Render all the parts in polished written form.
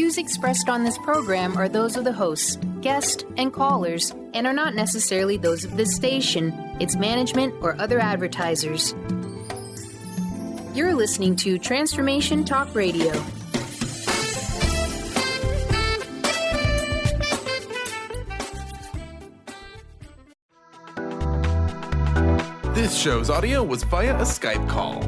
views expressed on this program are those of the hosts, guests, and callers, and are not necessarily those of this station, its management, or other advertisers. You're listening to Transformation Talk Radio. This show's audio was via a Skype call.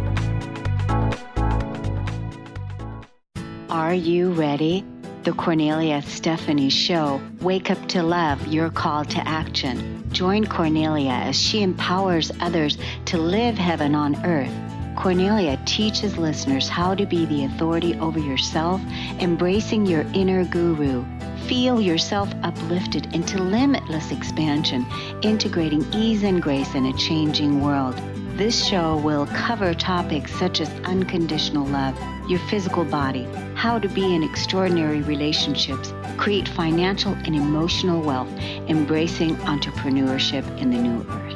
Are you ready? The Kornelia Stephanie Show. Wake up to love, your call to action. Join Kornelia as she empowers others to live heaven on earth. Kornelia teaches listeners how to be the authority over yourself, embracing your inner guru. Feel yourself uplifted into limitless expansion, integrating ease and grace in a changing world. This show will cover topics such as unconditional love, your physical body, how to be in extraordinary relationships, create financial and emotional wealth, embracing entrepreneurship in the new earth.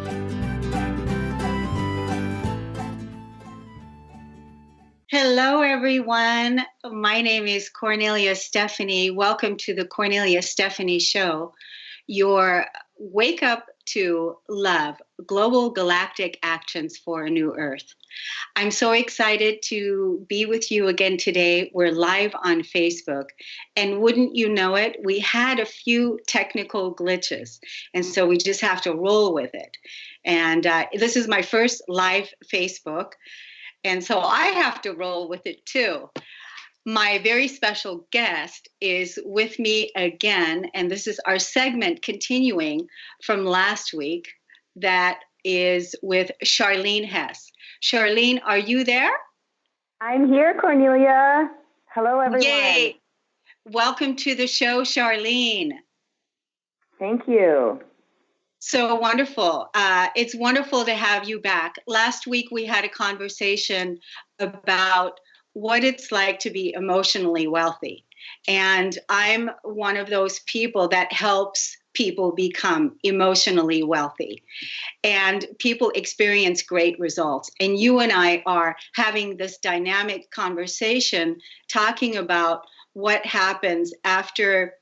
Hello, everyone. My name is Kornelia Stephanie. Welcome to the Kornelia Stephanie Show, your wake up to love, global galactic actions for a new earth. I'm so excited to be with you again today. We're live on Facebook, and wouldn't you know it, we had a few technical glitches, and so we just have to roll with it. And this is my first live Facebook, and so I have to roll with it too. My very special guest is with me again, and this is our segment continuing from last week that is with Charlene Hess. Charlene, are you there? I'm here, Kornelia. Hello, everyone. Yay! Welcome to the show, Charlene. Thank you. So wonderful. It's wonderful to have you back. Last week we had a conversation about what it's like to be emotionally wealthy. And I'm one of those people that helps people become emotionally wealthy. And people experience great results. And you and I are having this dynamic conversation talking about what happens after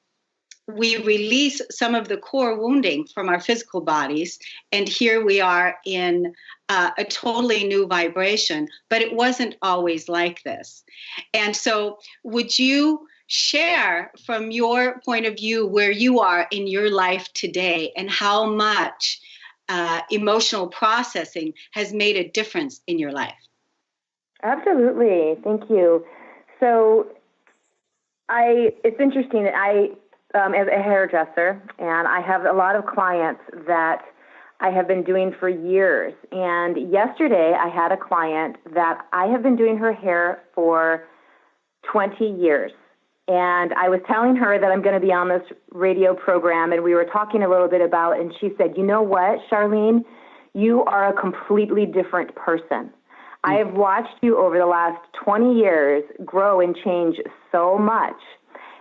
we release some of the core wounding from our physical bodies, and here we are in a totally new vibration, but it wasn't always like this. And so would you share from your point of view where you are in your life today and how much emotional processing has made a difference in your life? Absolutely. Thank you. So it's interesting that I as a hairdresser, and I have a lot of clients that I have been doing for years. And yesterday I had a client that I have been doing her hair for 20 years. And I was telling her that I'm going to be on this radio program, and we were talking a little bit about, and she said, you know what, Charlene, you are a completely different person. I have watched you over the last 20 years grow and change so much.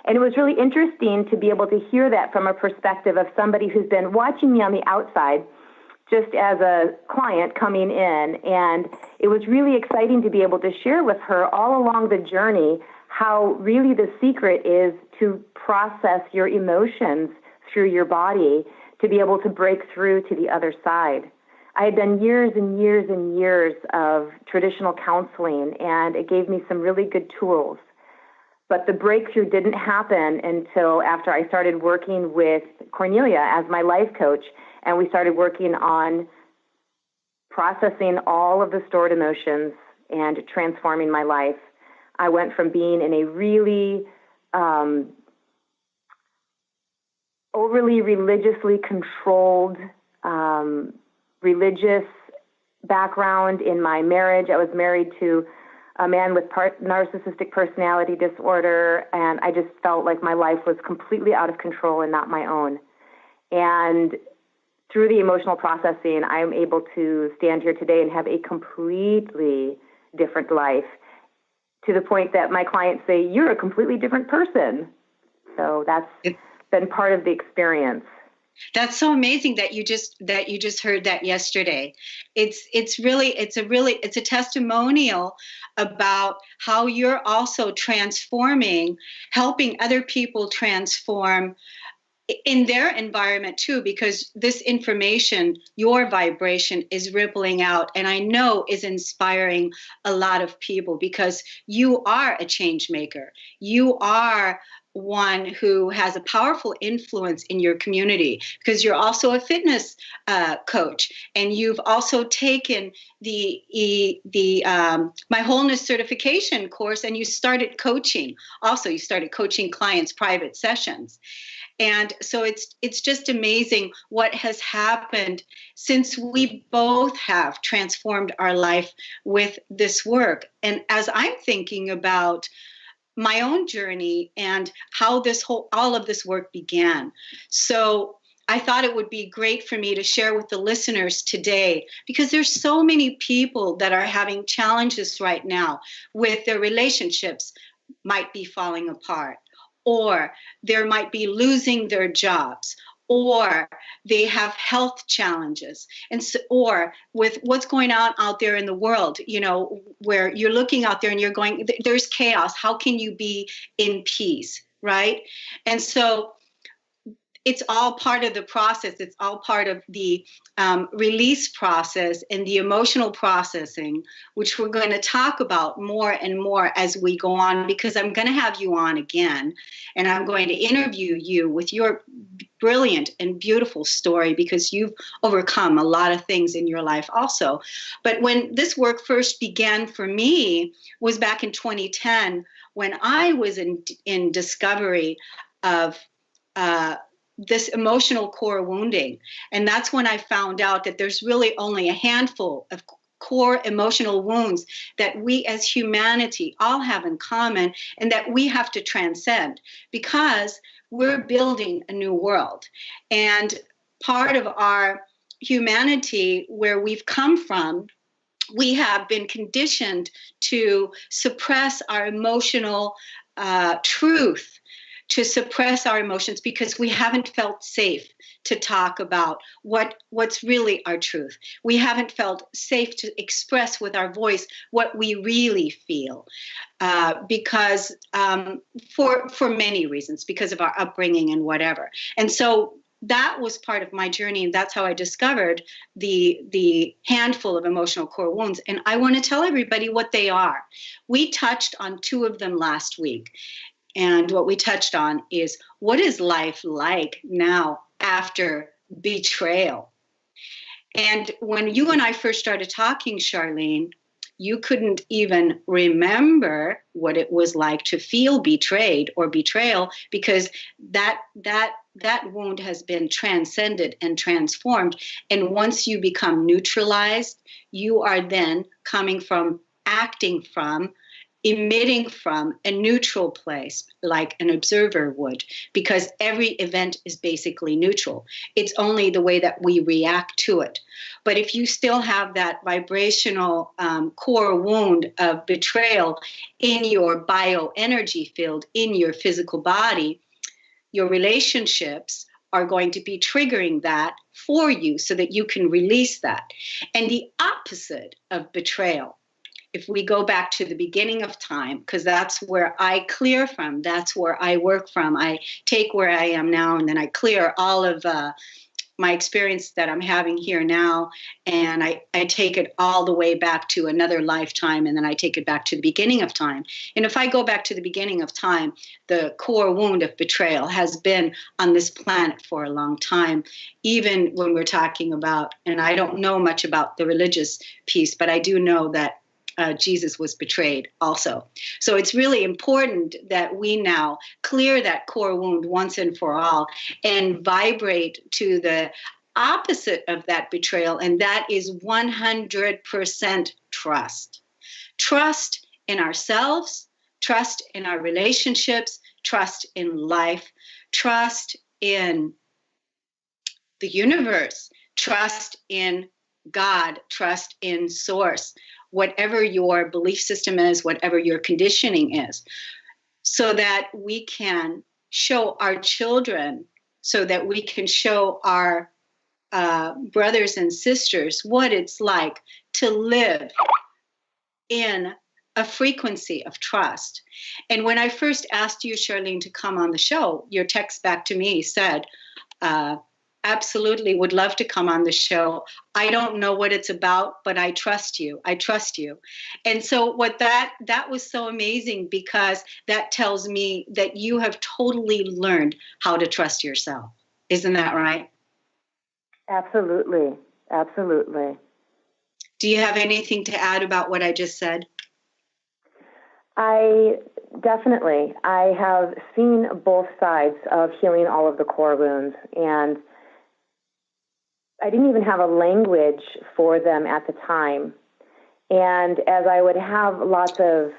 And it was really interesting to be able to hear that from a perspective of somebody who's been watching me on the outside, just as a client coming in. And it was really exciting to be able to share with her all along the journey how really the secret is to process your emotions through your body to be able to break through to the other side. I had done years and years and years of traditional counseling, and it gave me some really good tools. But the breakthrough didn't happen until after I started working with Kornelia as my life coach, and we started working on processing all of the stored emotions and transforming my life. I went from being in a really overly religiously controlled religious background in my marriage. I was married to a man with narcissistic personality disorder, and I just felt like my life was completely out of control and not my own. And through the emotional processing, I'm able to stand here today and have a completely different life, to the point that my clients say, you're a completely different person. So that's been part of the experience. That's so amazing that you just heard that yesterday. It's a testimonial about how you're also transforming, helping other people transform in their environment too, because this information, your vibration is rippling out, and I know is inspiring a lot of people, because you are a change maker. You are one who has a powerful influence in your community, because you're also a fitness coach, and you've also taken the My Wholeness certification course, and you started coaching. Also, you started coaching clients private sessions. And so it's just amazing what has happened since we both have transformed our life with this work. And as I'm thinking about my own journey and how all of this work began. So I thought it would be great for me to share with the listeners today, because there's so many people that are having challenges right now with their relationships might be falling apart, or they might be losing their jobs, or they have health challenges, and so, or with what's going on out there in the world, where you're looking out there and you're going, there's chaos. How can you be in peace, right? And so it's all part of the process. It's all part of the release process and the emotional processing, which we're going to talk about more and more as we go on, because I'm going to have you on again, and I'm going to interview you with your brilliant and beautiful story, because you've overcome a lot of things in your life also. But when this work first began for me was back in 2010, when I was in discovery of this emotional core wounding. And that's when I found out that there's really only a handful of core emotional wounds that we as humanity all have in common, and that we have to transcend, because we're building a new world. And part of our humanity, where we've come from, we have been conditioned to suppress our emotional truth, to suppress our emotions, because we haven't felt safe to talk about what's really our truth. We haven't felt safe to express with our voice what we really feel, because for many reasons, because of our upbringing and whatever. And so that was part of my journey, and that's how I discovered the handful of emotional core wounds. And I want to tell everybody what they are. We touched on two of them last week. And what we touched on is, what is life like now after betrayal? And when you and I first started talking, Charlene, you couldn't even remember what it was like to feel betrayed or betrayal, because that wound has been transcended and transformed. And once you become neutralized, you are then coming from, acting from, emitting from a neutral place, like an observer would, because every event is basically neutral. It's only the way that we react to it. But if you still have that vibrational core wound of betrayal in your bioenergy field, in your physical body, your relationships are going to be triggering that for you so that you can release that. And the opposite of betrayal, if we go back to the beginning of time, because that's where I clear from, that's where I work from. I take where I am now, and then I clear all of my experience that I'm having here now, and I take it all the way back to another lifetime, and then I take it back to the beginning of time. And if I go back to the beginning of time, the core wound of betrayal has been on this planet for a long time, even when we're talking about, and I don't know much about the religious piece, but I do know that Jesus was betrayed also. So it's really important that we now clear that core wound once and for all, and vibrate to the opposite of that betrayal, and that is 100% trust. Trust in ourselves, trust in our relationships, trust in life, trust in the universe, trust in God, trust in source, whatever your belief system is, whatever your conditioning is, so that we can show our children so that we can show our brothers and sisters what it's like to live in a frequency of trust. And when I first asked you, Charlene, to come on the show, your text back to me said, absolutely would love to come on the show. I don't know what it's about, but I trust you. I trust you. And so that was so amazing, because that tells me that you have totally learned how to trust yourself. Isn't that right? Absolutely. Absolutely. Do you have anything to add about what I just said? I have seen both sides of healing all of the core wounds, and I didn't even have a language for them at the time. And as I would have lots of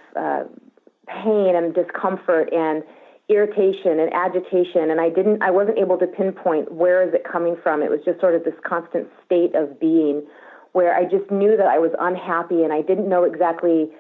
pain and discomfort and irritation and agitation, and I wasn't able to pinpoint where is it coming from. It was just sort of this constant state of being where I just knew that I was unhappy, and I didn't know exactly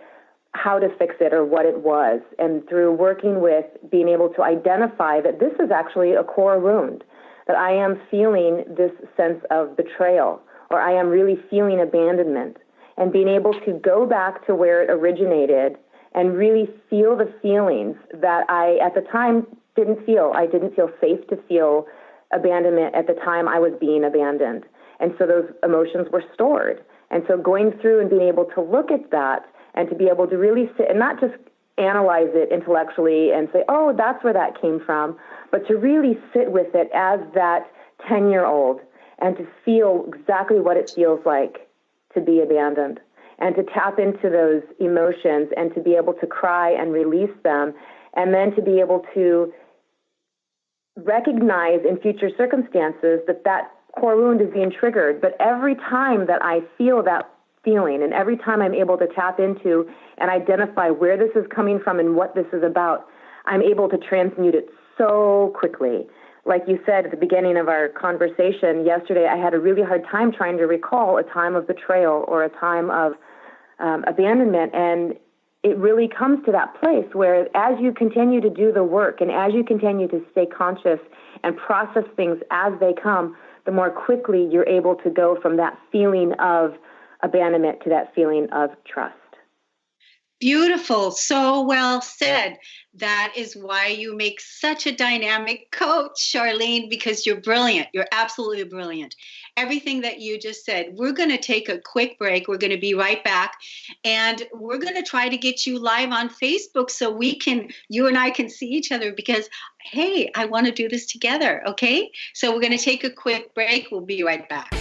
how to fix it or what it was. And through working with being able to identify that this is actually a core wound, that I am feeling this sense of betrayal, or I am really feeling abandonment, and being able to go back to where it originated and really feel the feelings that I, at the time, didn't feel. I didn't feel safe to feel abandonment at the time I was being abandoned. And so those emotions were stored. And so going through and being able to look at that and to be able to really sit and not just analyze it intellectually and say, oh, that's where that came from, but to really sit with it as that 10-year-old and to feel exactly what it feels like to be abandoned, and to tap into those emotions and to be able to cry and release them, and then to be able to recognize in future circumstances that that core wound is being triggered. But every time that I feel that feeling, and every time I'm able to tap into and identify where this is coming from and what this is about, I'm able to transmute it so quickly. Like you said at the beginning of our conversation yesterday, I had a really hard time trying to recall a time of betrayal or a time of abandonment. And it really comes to that place where as you continue to do the work and as you continue to stay conscious and process things as they come, the more quickly you're able to go from that feeling of abandonment to that feeling of trust. Beautiful. So well said. That is why you make such a dynamic coach, Charlene, because you're brilliant. You're absolutely brilliant. Everything that you just said. We're going to take a quick break. We're going to be right back. And we're going to try to get you live on Facebook so you and I can see each other, because, hey, I want to do this together. Okay? So we're going to take a quick break. We'll be right back.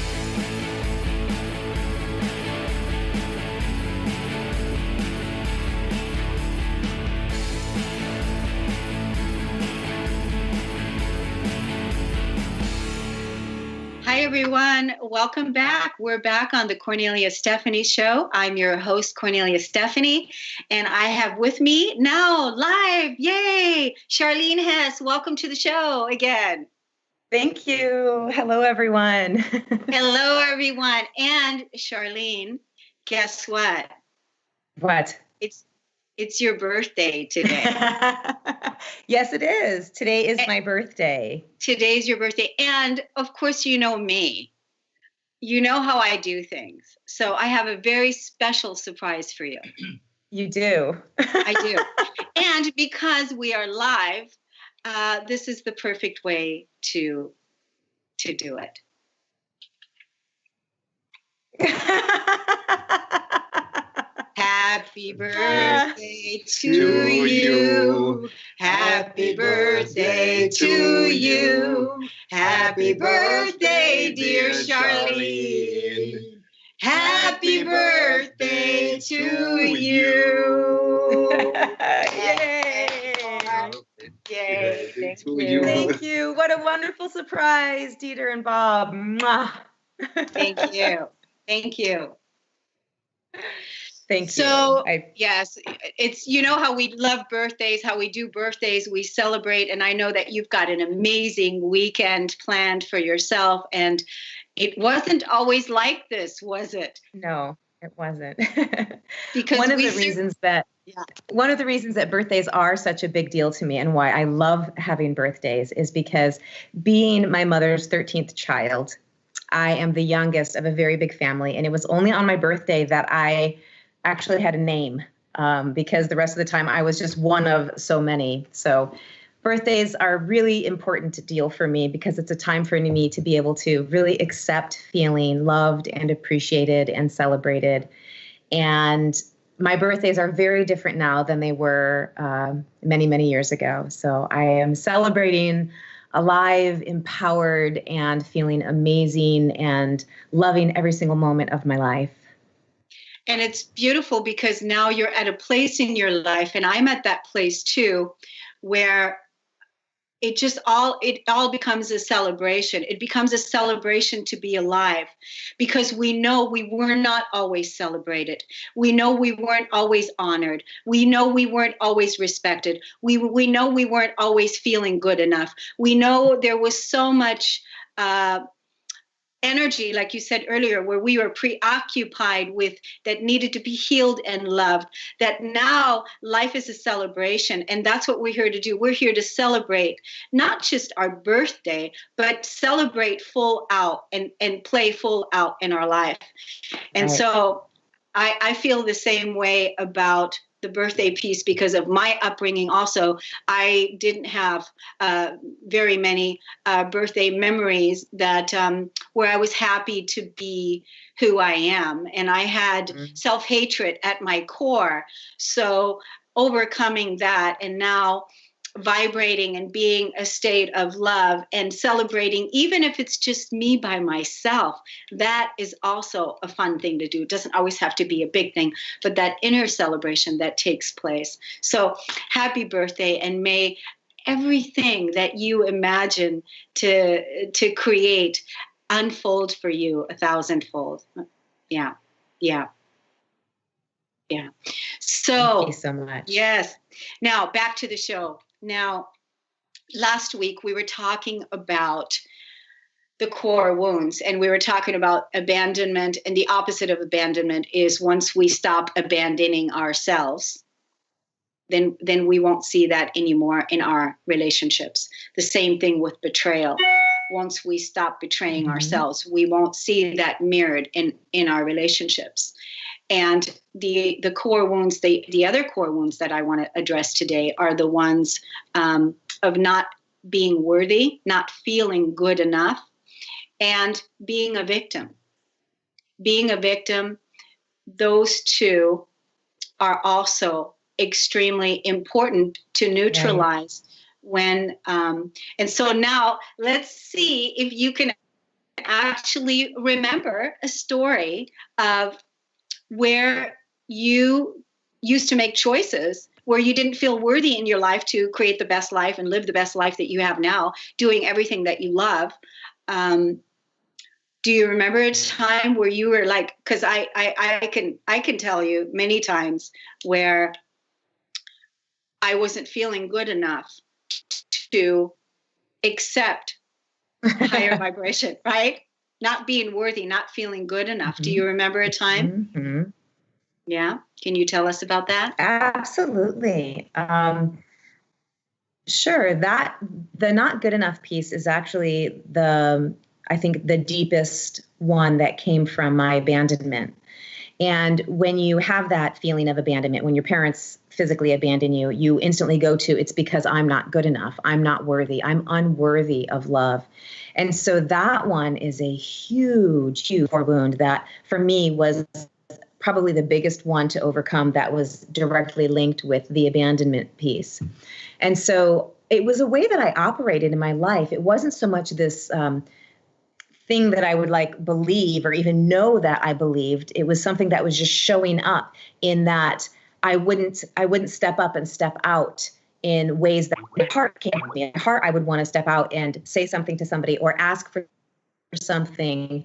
Hi, everyone. Welcome back. We're back on the Kornelia Stephanie Show. I'm your host, Kornelia Stephanie, and I have with me now live, yay, Charlene Hess. Welcome to the show again. Thank you. Hello, everyone. Hello, everyone. And Charlene, guess what? What? It's your birthday today. Yes, it is. Today is my birthday. Today's your birthday. And of course, you know me. You know how I do things. So I have a very special surprise for you. You do. I do. And because we are live, this is the perfect way to do it. Happy birthday to you. Happy birthday to you. Happy birthday, dear Charlene. Happy birthday to you. Yay. Yay. Thank you. Thank you. What a wonderful surprise, Dieter and Bob. Mwah. Thank you. Thank you. Thank you. So, yes, it's, you know how we love birthdays, how we do birthdays, we celebrate. And I know that you've got an amazing weekend planned for yourself. And it wasn't always like this, was it? No, It wasn't. Because one of the reasons that birthdays are such a big deal to me and why I love having birthdays is because being my mother's 13th child, I am the youngest of a very big family. And it was only on my birthday that I actually had a name, because the rest of the time I was just one of so many. So birthdays are a really important deal for me because it's a time for me to be able to really accept feeling loved and appreciated and celebrated. And my birthdays are very different now than they were many, many years ago. So I am celebrating alive, empowered, and feeling amazing and loving every single moment of my life. And it's beautiful because now you're at a place in your life, and I'm at that place too, where it all becomes a celebration. It becomes a celebration to be alive, because we know we were not always celebrated. We know we weren't always honored. We know we weren't always respected. We know we weren't always feeling good enough. We know there was so much energy, like you said earlier, where we were preoccupied with that needed to be healed and loved, that now life is a celebration. And that's what we're here to do. We're here to celebrate not just our birthday, but celebrate full out and play full out in our life. And Right. so I feel the same way about the birthday piece because of my upbringing. Also, I didn't have very many birthday memories that where I was happy to be who I am, and I had self-hatred at my core. So overcoming that, and now vibrating and being a state of love and celebrating, even if it's just me by myself, that is also a fun thing to do. It doesn't always have to be a big thing, but that inner celebration that takes place. So happy birthday, and may everything that you imagine to create unfold for you 1,000-fold. Yeah. So Thank you so much. Yes. Now back to the show. Now, last week we were talking about the core wounds, and we were talking about abandonment, and the opposite of abandonment is once we stop abandoning ourselves, then we won't see that anymore in our relationships. The same thing with betrayal. Once we stop betraying ourselves, we won't see that mirrored in our relationships. And the core wounds, the other core wounds that I want to address today are the ones of not being worthy, not feeling good enough, and being a victim. Being a victim, those two are also extremely important to neutralize. When and so now let's see if you can actually remember a story of where you used to make choices where you didn't feel worthy in your life to create the best life and live the best life that you have now, doing everything that you love. Do you remember a time where you were like, because I can tell you many times where I wasn't feeling good enough to accept higher vibration, right? Not being worthy, not feeling good enough. Do you remember a time? Yeah. Can you tell us about that? Absolutely. Sure. That the not good enough piece is actually I think the deepest one that came from my abandonment. And when you have that feeling of abandonment, when your parents physically abandon you, you instantly go to, it's because I'm not good enough. I'm not worthy. I'm unworthy of love. And so that one is a huge, huge core wound that for me was probably the biggest one to overcome, that was directly linked with the abandonment piece. And so it was a way that I operated in my life. It wasn't so much this thing that I would like believe or even know that I believed. It was something that was just showing up in that I wouldn't step up and step out in ways that my heart came to me. In my heart, I would want to step out and say something to somebody or ask for something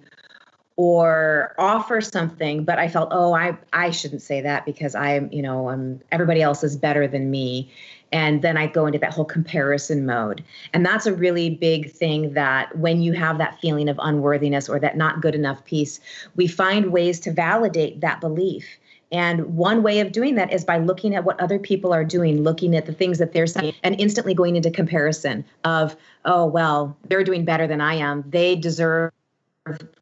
or offer something, but I felt, I shouldn't say that because everybody else is better than me. And then I go into that whole comparison mode. And that's a really big thing, that when you have that feeling of unworthiness or that not good enough piece, we find ways to validate that belief. And one way of doing that is by looking at what other people are doing, looking at the things that they're saying, and instantly going into comparison of, oh, well, they're doing better than I am. They deserve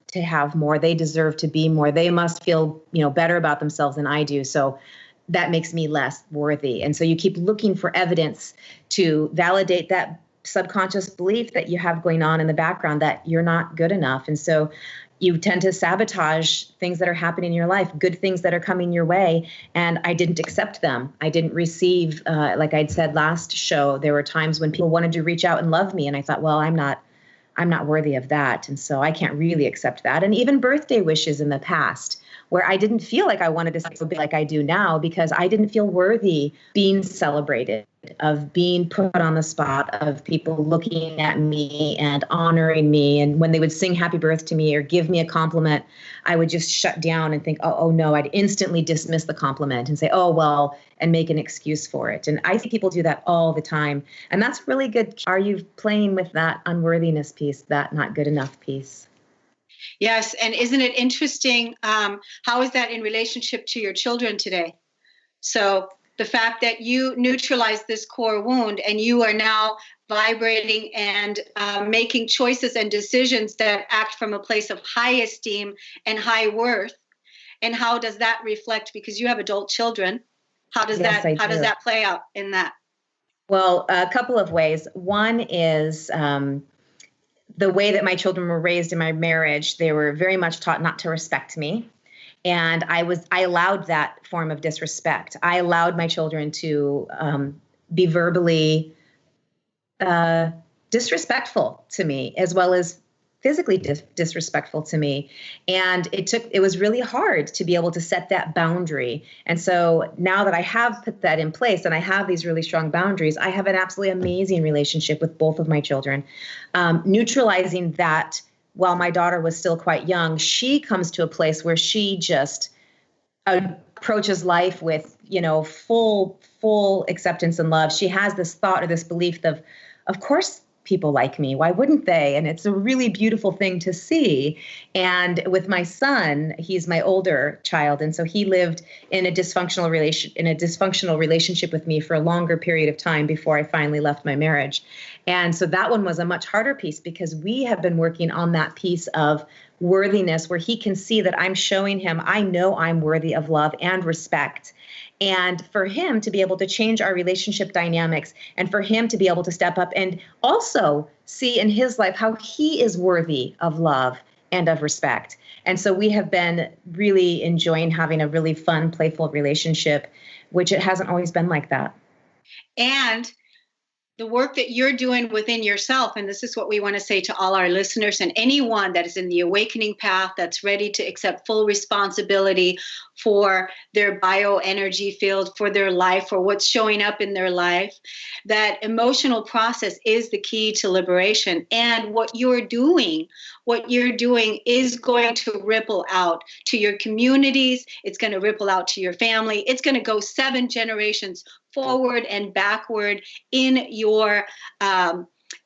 to have more. They deserve to be more. They must feel, better about themselves than I do. So that makes me less worthy. And so you keep looking for evidence to validate that subconscious belief that you have going on in the background, that you're not good enough. And so you tend to sabotage things that are happening in your life, good things that are coming your way. And I didn't accept them. I didn't receive, like I'd said last show, there were times when people wanted to reach out and love me. And I thought, well, I'm not worthy of that. And so I can't really accept that. And even birthday wishes in the past, where I didn't feel like I wanted to celebrate like I do now, because I didn't feel worthy being celebrated, of being put on the spot, of people looking at me and honoring me. And when they would sing happy birthday to me or give me a compliment, I would just shut down and think, oh no, I'd instantly dismiss the compliment and say, oh, well, and make an excuse for it. And I see people do that all the time. And that's really good. Are you playing with that unworthiness piece, that not good enough piece? Yes. And isn't it interesting? How is that in relationship to your children today? So the fact that you neutralized this core wound and you are now vibrating and making choices and decisions that act from a place of high esteem and high worth. And how does that reflect? Because you have adult children. How does that play out in that? Well, a couple of ways. One is the way that my children were raised in my marriage. They were very much taught not to respect me. And I allowed that form of disrespect. I allowed my children to be verbally disrespectful to me, as well as physically disrespectful to me. And it was really hard to be able to set that boundary. And so now that I have put that in place and I have these really strong boundaries, I have an absolutely amazing relationship with both of my children. Neutralizing that, while my daughter was still quite young, she comes to a place where she just approaches life with, full acceptance and love. She has this thought or this belief of course, people like me. Why wouldn't they? And it's a really beautiful thing to see. And with my son, he's my older child. And so he lived in a dysfunctional relationship with me for a longer period of time before I finally left my marriage. And so that one was a much harder piece, because we have been working on that piece of worthiness, where he can see that I'm showing him, I know I'm worthy of love and respect. And for him to be able to change our relationship dynamics, and for him to be able to step up and also see in his life how he is worthy of love and of respect. And so we have been really enjoying having a really fun, playful relationship, which it hasn't always been like that. And the work that you're doing within yourself, and this is what we want to say to all our listeners and anyone that is in the awakening path, that's ready to accept full responsibility for their bioenergy field, for their life, for what's showing up in their life, that emotional process is the key to liberation. And what you're doing is going to ripple out to your communities. It's going to ripple out to your family. It's going to go 7 generations forward and backward in your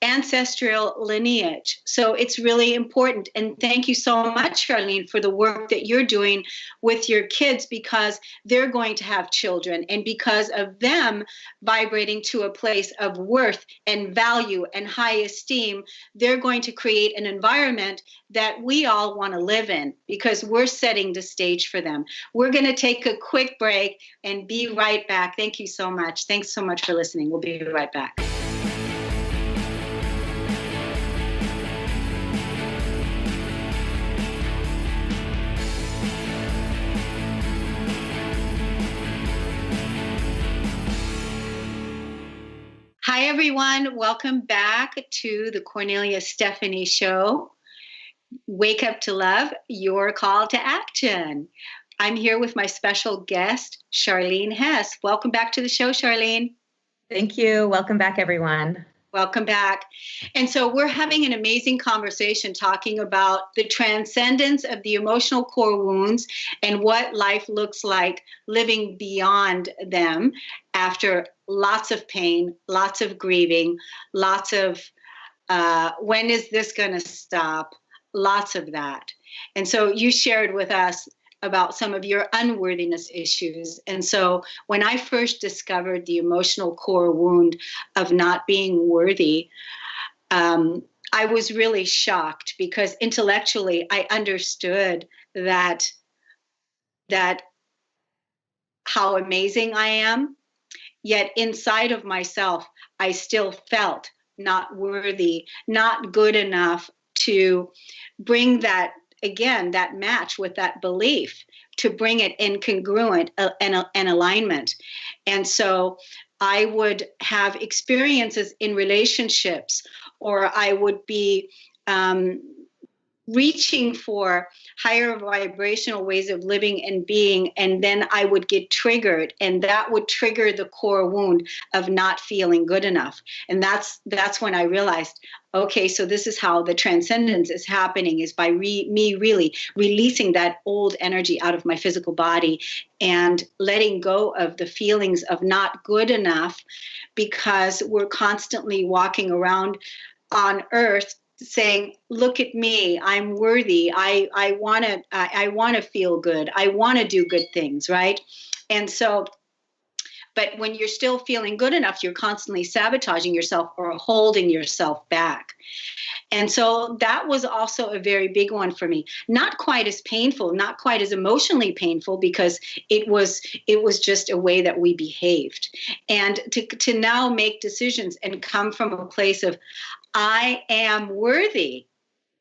ancestral lineage. So it's really important. And thank you so much, Charlene, for the work that you're doing with your kids, because they're going to have children. And because of them vibrating to a place of worth and value and high esteem, they're going to create an environment that we all want to live in, because we're setting the stage for them. We're going to take a quick break and be right back. Thank you so much. Thanks so much for listening. We'll be right back. Hi, everyone. Welcome back to the Kornelia Stephanie Show. Wake up to love, your call to action. I'm here with my special guest, Charlene Hess. Welcome back to the show, Charlene. Thank you. Welcome back, everyone. Welcome back. And so we're having an amazing conversation talking about the transcendence of the emotional core wounds and what life looks like living beyond them after lots of pain, lots of grieving, lots of when is this going to stop? Lots of that. And so you shared with us about some of your unworthiness issues. And so when I first discovered the emotional core wound of not being worthy, I was really shocked because intellectually I understood that how amazing I am, yet inside of myself, I still felt not worthy, not good enough to bring that, again, that match with that belief, to bring it in congruent and alignment. And so I would have experiences in relationships, or I would be reaching for higher vibrational ways of living and being, and then I would get triggered, and that would trigger the core wound of not feeling good enough. And that's when I realized, okay, so this is how the transcendence is happening, is by me really releasing that old energy out of my physical body and letting go of the feelings of not good enough, because we're constantly walking around on earth saying, look at me, I'm worthy, I want to feel good, I want to do good things, right? And so, but when you're still feeling good enough, you're constantly sabotaging yourself or holding yourself back. And so that was also a very big one for me. Not quite as painful, not quite as emotionally painful, because it was just a way that we behaved. And to now make decisions and come from a place of, I am worthy,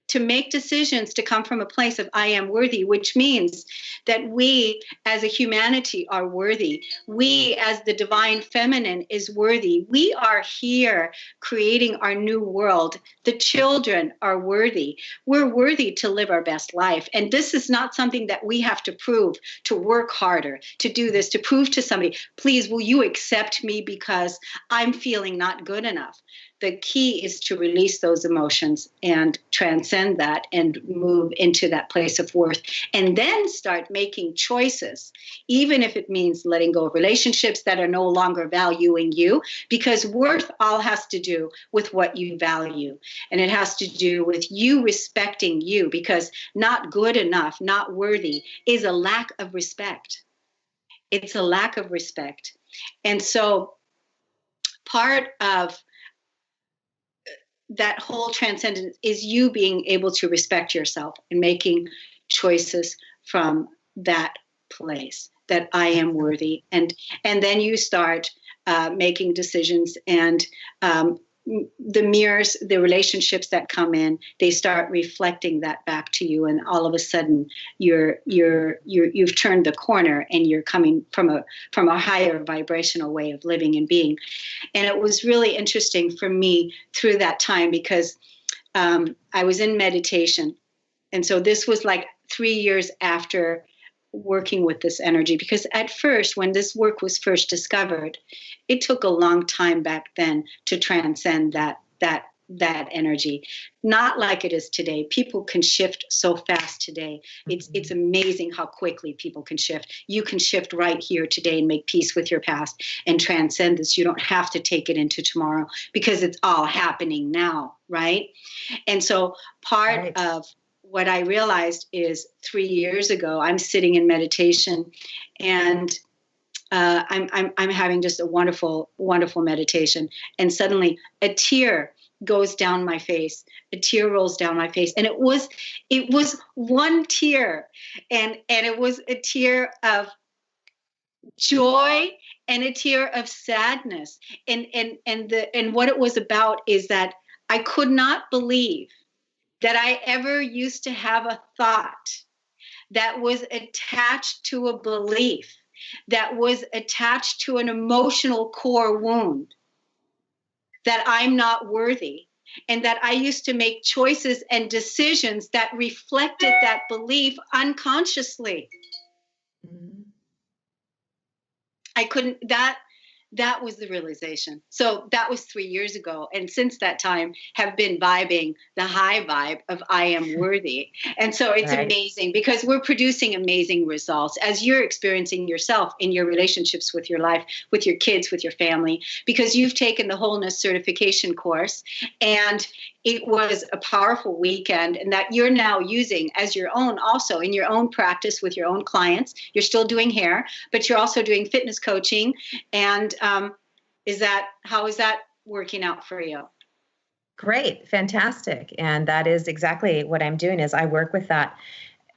to make decisions to come from a place of I am worthy, which means that we as a humanity are worthy. We as the divine feminine is worthy. We are here creating our new world. The children are worthy. We're worthy to live our best life. And this is not something that we have to prove, to work harder, to do this, to prove to somebody, please, will you accept me because I'm feeling not good enough? The key is to release those emotions and transcend that and move into that place of worth, and then start making choices, even if it means letting go of relationships that are no longer valuing you, because worth all has to do with what you value. And it has to do with you respecting you, because not good enough, not worthy is a lack of respect. It's a lack of respect. And so part of that whole transcendence is you being able to respect yourself and making choices from that place, that I am worthy. And then you start making decisions, and the mirrors, the relationships that come in, they start reflecting that back to you. And all of a sudden you've turned the corner, and you're coming from a higher vibrational way of living and being. And it was really interesting for me through that time, because I was in meditation. And so this was like 3 years after working with this energy, because at first, when this work was first discovered, it took a long time back then to transcend that energy. Not like it is today. People can shift so fast today. It's amazing how quickly people can shift. You can shift right here today and make peace with your past and transcend this. You don't have to take it into tomorrow, because it's all happening now, right? And so part of what I realized is 3 years ago, I'm sitting in meditation, and I'm having just a wonderful, wonderful meditation. And suddenly a tear goes down my face. A tear rolls down my face. And it was one tear. And it was a tear of joy and a tear of sadness. And what it was about is that I could not believe that I ever used to have a thought that was attached to a belief, that was attached to an emotional core wound, that I'm not worthy, and that I used to make choices and decisions that reflected that belief unconsciously. I couldn't, that was the realization. So that was 3 years ago. And since that time have been vibing the high vibe of I am worthy. And so it's amazing because we're producing amazing results as you're experiencing yourself in your relationships with your life, with your kids, with your family, because you've taken the wholeness certification course, and it was a powerful weekend, and that you're now using as your own, also in your own practice with your own clients. You're still doing hair, but you're also doing fitness coaching. And how is that working out for you? Great, fantastic. And that is exactly what I'm doing. Is I work with that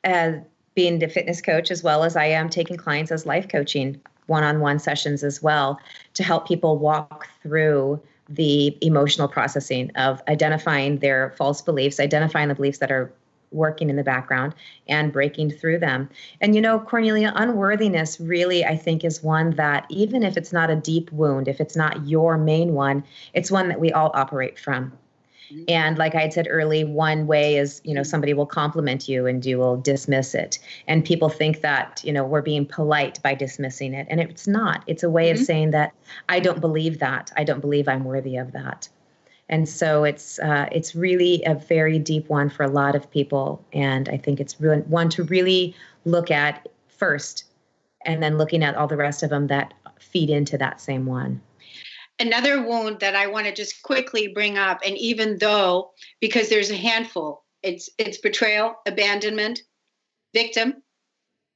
as being the fitness coach, as well as I am taking clients as life coaching one-on-one sessions as well, to help people walk through the emotional processing of identifying their false beliefs, identifying the beliefs that are working in the background, and breaking through them. And Kornelia, unworthiness really, I think, is one that, even if it's not a deep wound, if it's not your main one, it's one that we all operate from. And like I had said early, one way is, somebody will compliment you and you will dismiss it. And people think that, we're being polite by dismissing it. And it's not. It's a way of saying that I don't believe that. I don't believe I'm worthy of that. And so it's really a very deep one for a lot of people. And I think it's really one to really look at first, and then looking at all the rest of them that feed into that same one. Another wound that I want to just quickly bring up, and even though, because there's a handful, it's betrayal, abandonment, victim,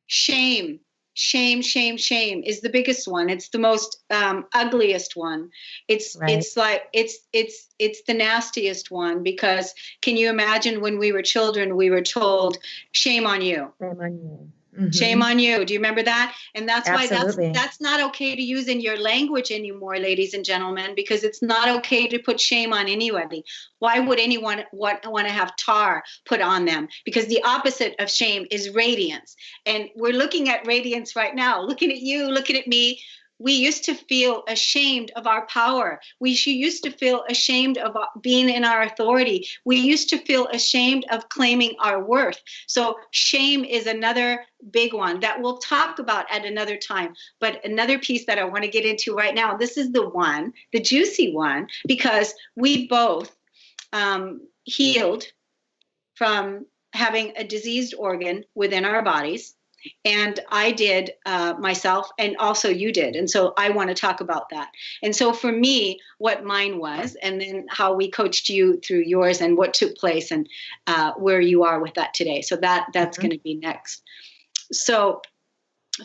shame. Shame is the biggest one. It's the most ugliest one. It's the nastiest one, because can you imagine when we were children, we were told, shame on you. Shame on you. Mm-hmm. Shame on you. Do you remember that? And that's Absolutely. why that's not okay to use in your language anymore, ladies and gentlemen, because it's not okay to put shame on anybody. Why would anyone want to have tar put on them? Because the opposite of shame is radiance. And we're looking at radiance right now, looking at you, looking at me. We used to feel ashamed of our power. We used to feel ashamed of being in our authority. We used to feel ashamed of claiming our worth. So shame is another big one that we'll talk about at another time. But another piece that I want to get into right now, this is the one, the juicy one, because we both healed from having a diseased organ within our bodies. And I did myself, and also you did. And so I want to talk about that. And so for me, what mine was, and then how we coached you through yours, and what took place, and where you are with that today. So that's going to be next. So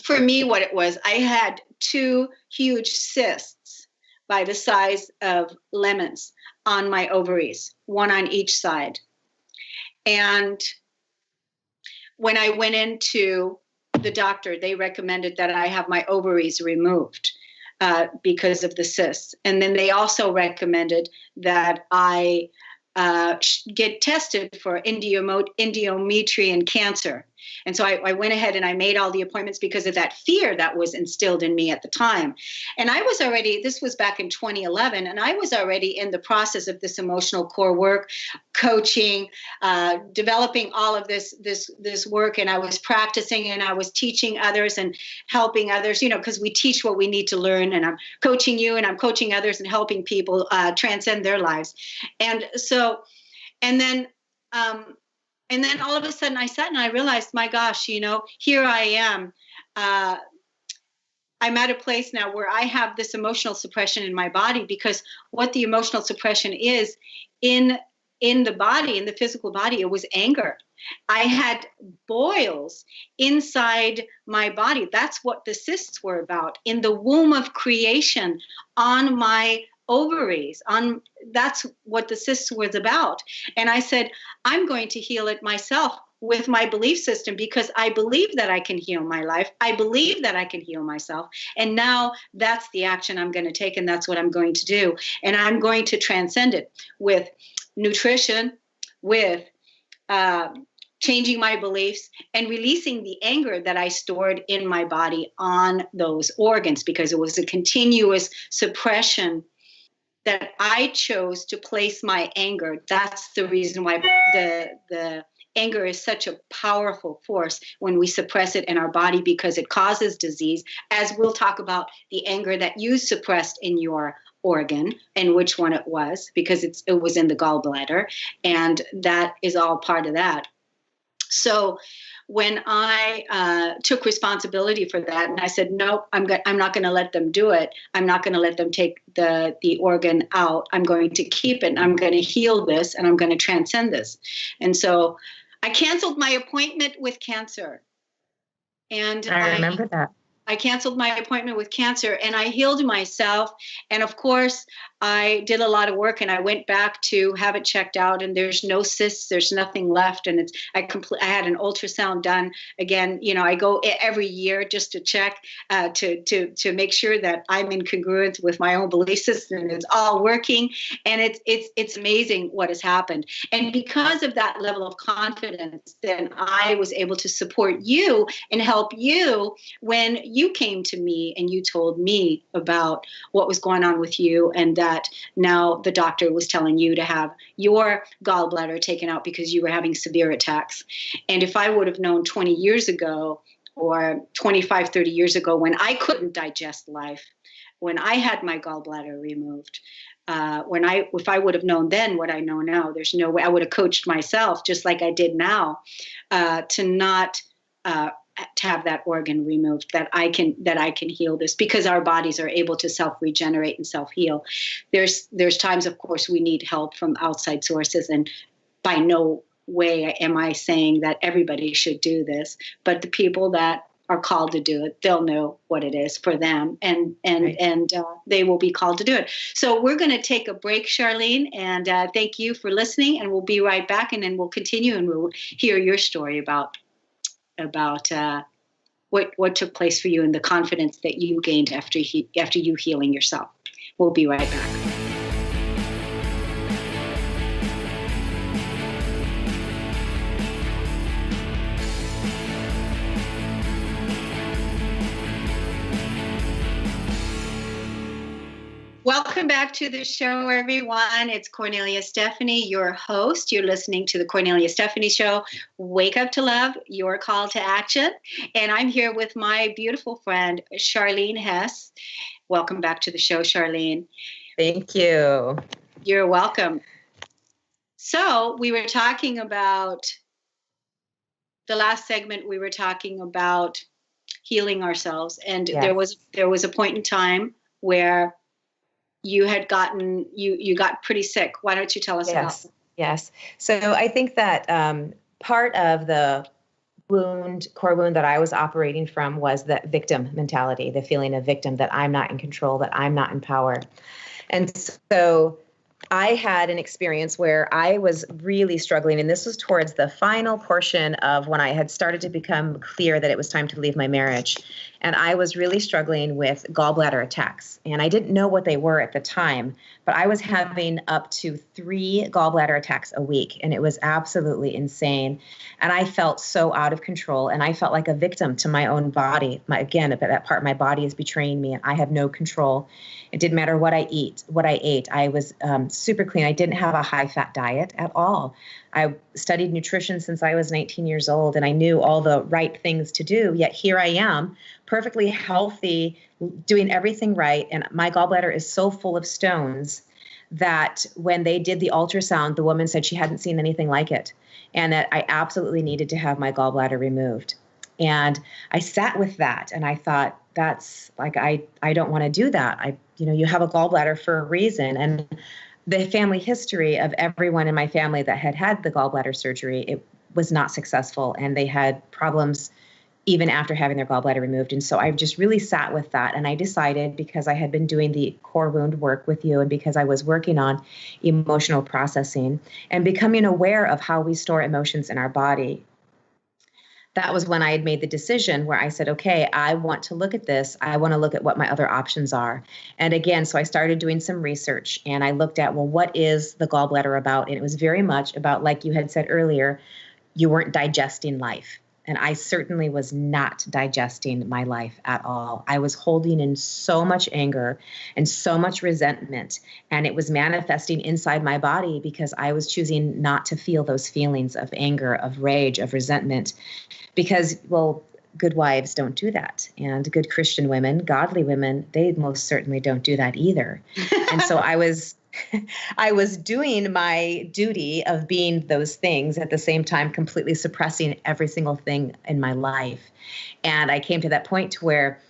for me, what it was, I had 2 huge cysts by the size of lemons on my ovaries, one on each side. And when I went into the doctor, they recommended that I have my ovaries removed because of the cysts. And then they also recommended that I get tested for endometrial cancer. And so I went ahead and I made all the appointments because of that fear that was instilled in me at the time. And I was already, this was back in 2011, and I was already in the process of this emotional core work, coaching, developing all of this work. And I was practicing, and I was teaching others and helping others, because we teach what we need to learn. And I'm coaching you, and I'm coaching others and helping people transcend their lives. And so, and then all of a sudden I sat and I realized, my gosh, here I am. I'm at a place now where I have this emotional suppression in my body, because what the emotional suppression is in the body, in the physical body, it was anger. I had boils inside my body. That's what the cysts were about, in the womb of creation, on my ovaries. That's what the cysts was about. And I said, I'm going to heal it myself with my belief system, because I believe that I can heal my life. I believe that I can heal myself. And now that's the action I'm going to take, and that's what I'm going to do. And I'm going to transcend it with nutrition, with changing my beliefs, and releasing the anger that I stored in my body on those organs, because it was a continuous suppression that I chose to place my anger. That's the reason why the anger is such a powerful force when we suppress it in our body because it causes disease, as we'll talk about the anger that you suppressed in your organ and which one it was, because it was in the gallbladder, and that is all part of that. So when I took responsibility for that, and I said, no, I'm not going to let them do it. I'm not going to let them take the organ out. I'm going to keep it, and I'm going to heal this, and I'm going to transcend this. And so I canceled my appointment with cancer. And I remember that. I canceled my appointment with cancer, and I healed myself. And of course, I did a lot of work, and I went back to have it checked out, and there's no cysts, there's nothing left. And I had an ultrasound done again. I go every year just to check, to make sure that I'm in congruence with my own belief system and it's all working. And it's amazing what has happened. And because of that level of confidence, then I was able to support you and help you when you came to me and you told me about what was going on with you, and that now the doctor was telling you to have your gallbladder taken out because you were having severe attacks. And if I would have known 20 years ago or 25, 30 years ago, when I couldn't digest life, when I had my gallbladder removed, if I would have known then what I know now, there's no way I would have coached myself just like I did now, to not to have that organ removed, that I can heal this, because our bodies are able to self-regenerate and self-heal. There's times, of course, we need help from outside sources, and by no way am I saying that everybody should do this, but the people that are called to do it, they'll know what it is for them, and they will be called to do it. So we're going to take a break, Charlene, and thank you for listening, and we'll be right back, and then we'll continue, and we'll hear your story about what took place for you and the confidence that you gained after you healing yourself. We'll be right back. Welcome back to the show, everyone. It's Kornelia Stephanie, your host. You're listening to the Kornelia Stephanie Show. Wake up to love, your call to action. And I'm here with my beautiful friend, Charlene Hess. Welcome back to the show, Charlene. Thank you. You're welcome. So we were talking about, the last segment, we were talking about healing ourselves. And yes, there was a point in time where you had gotten, you got pretty sick. Why don't you tell us about that? Yes. So I think that part of the core wound that I was operating from was that victim mentality, the feeling of victim, that I'm not in control, that I'm not in power. And so I had an experience where I was really struggling, and this was towards the final portion of when I had started to become clear that it was time to leave my marriage. And I was really struggling with gallbladder attacks. And I didn't know what they were at the time, but I was having up to 3 gallbladder attacks a week. And it was absolutely insane. And I felt so out of control. And I felt like a victim to my own body. Again, that part of my body is betraying me, and I have no control. It didn't matter what I ate. I was super clean. I didn't have a high-fat diet at all. I studied nutrition since I was 19 years old, and I knew all the right things to do. Yet here I am, perfectly healthy, doing everything right. And my gallbladder is so full of stones that when they did the ultrasound, the woman said she hadn't seen anything like it, and that I absolutely needed to have my gallbladder removed. And I sat with that, and I thought, that's like, I don't want to do that. You have a gallbladder for a reason. And the family history of everyone in my family that had the gallbladder surgery, it was not successful, and they had problems even after having their gallbladder removed. And so I just really sat with that, and I decided, because I had been doing the core wound work with you, and because I was working on emotional processing and becoming aware of how we store emotions in our body, that was when I had made the decision where I said, okay, I want to look at this. I want to look at what my other options are. And again, so I started doing some research, and I looked at, well, what is the gallbladder about? And it was very much about, like you had said earlier, you weren't digesting life. And I certainly was not digesting my life at all. I was holding in so much anger and so much resentment, and it was manifesting inside my body because I was choosing not to feel those feelings of anger, of rage, of resentment, because, well, good wives don't do that. And good Christian women, godly women, they most certainly don't do that either. And so I was doing my duty of being those things at the same time, completely suppressing every single thing in my life. And I came to that point to where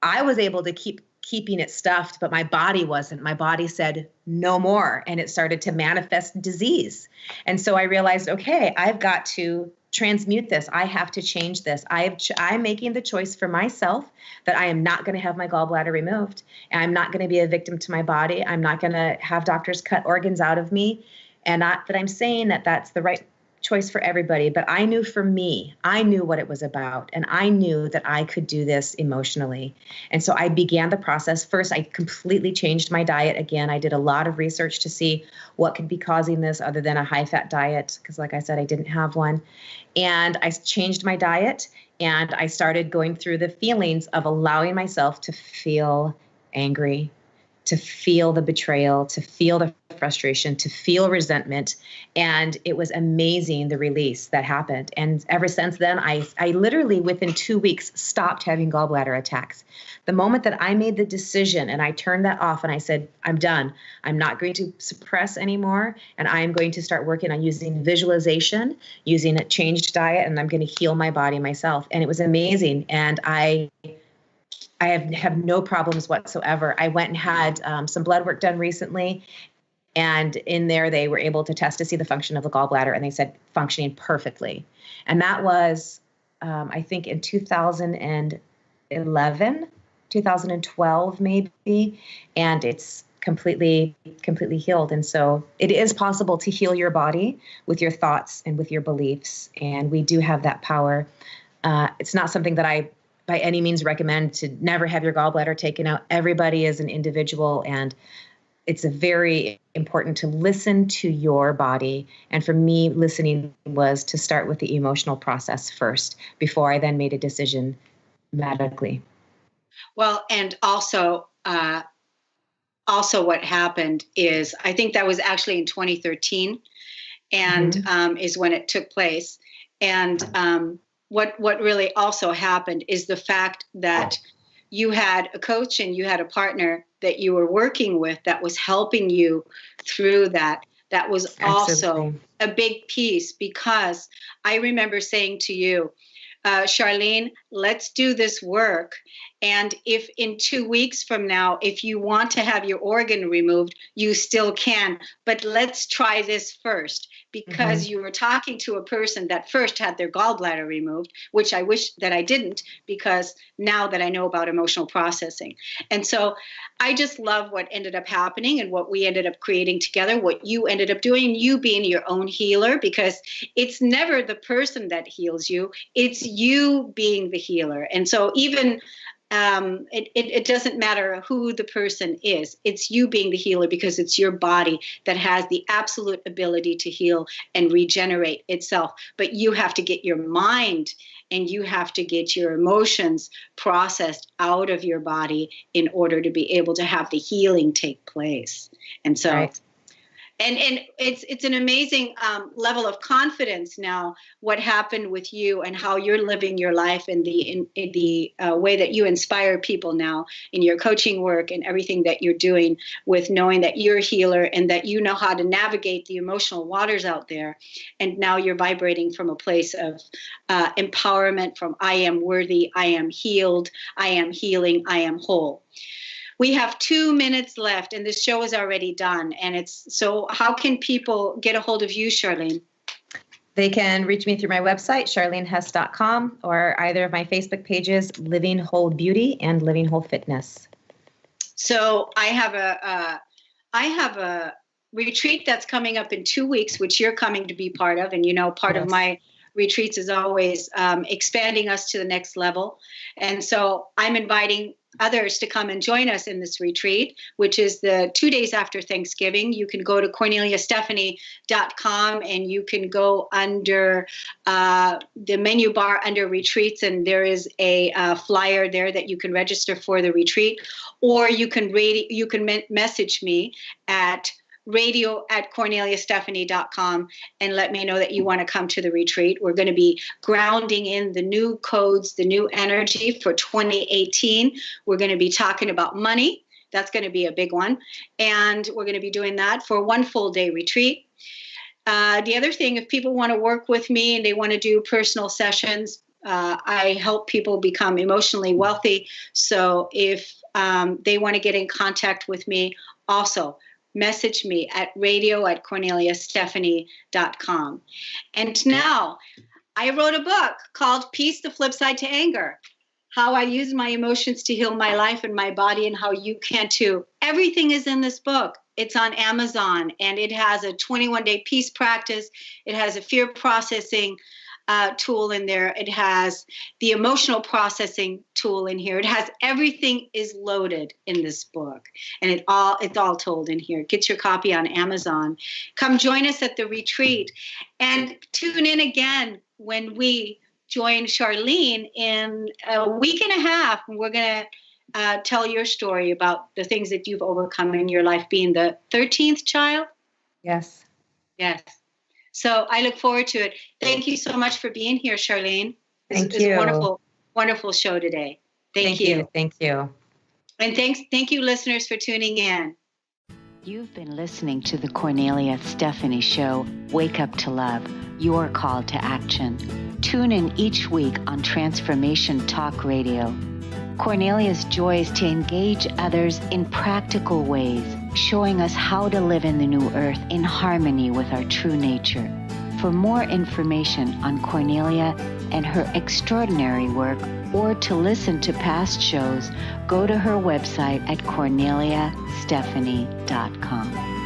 I was able to keeping it stuffed, but my body wasn't. My body said no more, and it started to manifest disease. And so I realized, okay, I've got to transmute this. I have to change this. I'm making the choice for myself that I am not going to have my gallbladder removed. And I'm not going to be a victim to my body. I'm not going to have doctors cut organs out of me. And not that I'm saying that that's the right choice for everybody, but I knew for me, I knew what it was about, and I knew that I could do this emotionally. And so I began the process. First, I completely changed my diet. Again, I did a lot of research to see what could be causing this other than a high-fat diet, because like I said, I didn't have one. And I changed my diet, and I started going through the feelings of allowing myself to feel angry, to feel the betrayal, to feel the frustration, to feel resentment. And it was amazing, the release that happened. And ever since then, I literally within 2 weeks stopped having gallbladder attacks. The moment that I made the decision and I turned that off and I said, I'm done. I'm not going to suppress anymore. And I am going to start working on using visualization, using a changed diet, and I'm going to heal my body myself. And it was amazing. And I have no problems whatsoever. I went and had some blood work done recently, and in there they were able to test to see the function of the gallbladder, and they said functioning perfectly. And that was, I think, in 2011, 2012 maybe, and it's completely healed. And so it is possible to heal your body with your thoughts and with your beliefs, and we do have that power. It's not something that I by any means recommend to never have your gallbladder taken out. Everybody is an individual, and it's very important to listen to your body. And for me, listening was to start with the emotional process first before I then made a decision medically. Well, and also what happened is, I think that was actually in 2013, and is when it took place. And what really also happened is the fact that you had a coach and you had a partner that you were working with that was helping you through that. That was also a big piece, because I remember saying to you, Charlene, let's do this work. And if in 2 weeks from now, if you want to have your organ removed, you still can. But let's try this first, because you were talking to a person that first had their gallbladder removed, which I wish that I didn't, because now that I know about emotional processing. And so I just love what ended up happening and what we ended up creating together, what you ended up doing, you being your own healer, because it's never the person that heals you, it's you being the healer. And so even it doesn't matter who the person is. It's you being the healer, because it's your body that has the absolute ability to heal and regenerate itself. But you have to get your mind and you have to get your emotions processed out of your body in order to be able to have the healing take place. And so, right. And it's an amazing level of confidence now, what happened with you and how you're living your life in the way that you inspire people now in your coaching work and everything that you're doing, with knowing that you're a healer and that you know how to navigate the emotional waters out there. And now you're vibrating from a place of empowerment, from I am worthy, I am healed, I am healing, I am whole. We have 2 minutes left and the show is already done. And so how can people get a hold of you, Charlene? They can reach me through my website, charlenehess.com, or either of my Facebook pages, Living Whole Beauty and Living Whole Fitness. So I have a retreat that's coming up in 2 weeks, which you're coming to be part of. And, part of my retreats is always expanding us to the next level. And so I'm inviting others to come and join us in this retreat, which is the 2 days after Thanksgiving. You can go to KorneliaStephanie.com and you can go under the menu bar under retreats, and there is a flyer there that you can register for the retreat, or you can message me at radio@KorneliaStephanie.com and let me know that you want to come to the retreat. We're going to be grounding in the new codes, the new energy for 2018. We're going to be talking about money. That's going to be a big one. And we're going to be doing that for one full day retreat. The other thing, if people want to work with me and they want to do personal sessions, I help people become emotionally wealthy. So if they want to get in contact with me, also message me at radio@KorneliaStephanie.com. And now I wrote a book called Peace, the Flip Side to Anger, how I use my emotions to heal my life and my body, and how you can too. Everything is in this book. It's on Amazon, and it has a 21-day peace practice. It has a fear processing tool in there. It has the emotional processing tool in here. It has everything is loaded in this book, and it's all told in here. Get your copy on Amazon. Come join us at the retreat, and tune in again when we join Charlene in a week and a half. We're going to tell your story about the things that you've overcome in your life, being the 13th child. Yes. Yes. So I look forward to it. Thank you so much for being here, Charlene. Thank It's you. a wonderful, wonderful show today. Thank you. Thank you. And thank you, listeners, for tuning in. You've been listening to the Kornelia Stephanie Show, Wake Up to Love, your call to action. Tune in each week on Transformation Talk Radio. Kornelia's joy is to engage others in practical ways, showing us how to live in the new earth in harmony with our true nature. For more information on Kornelia and her extraordinary work, or to listen to past shows, go to her website at KorneliaStephanie.com.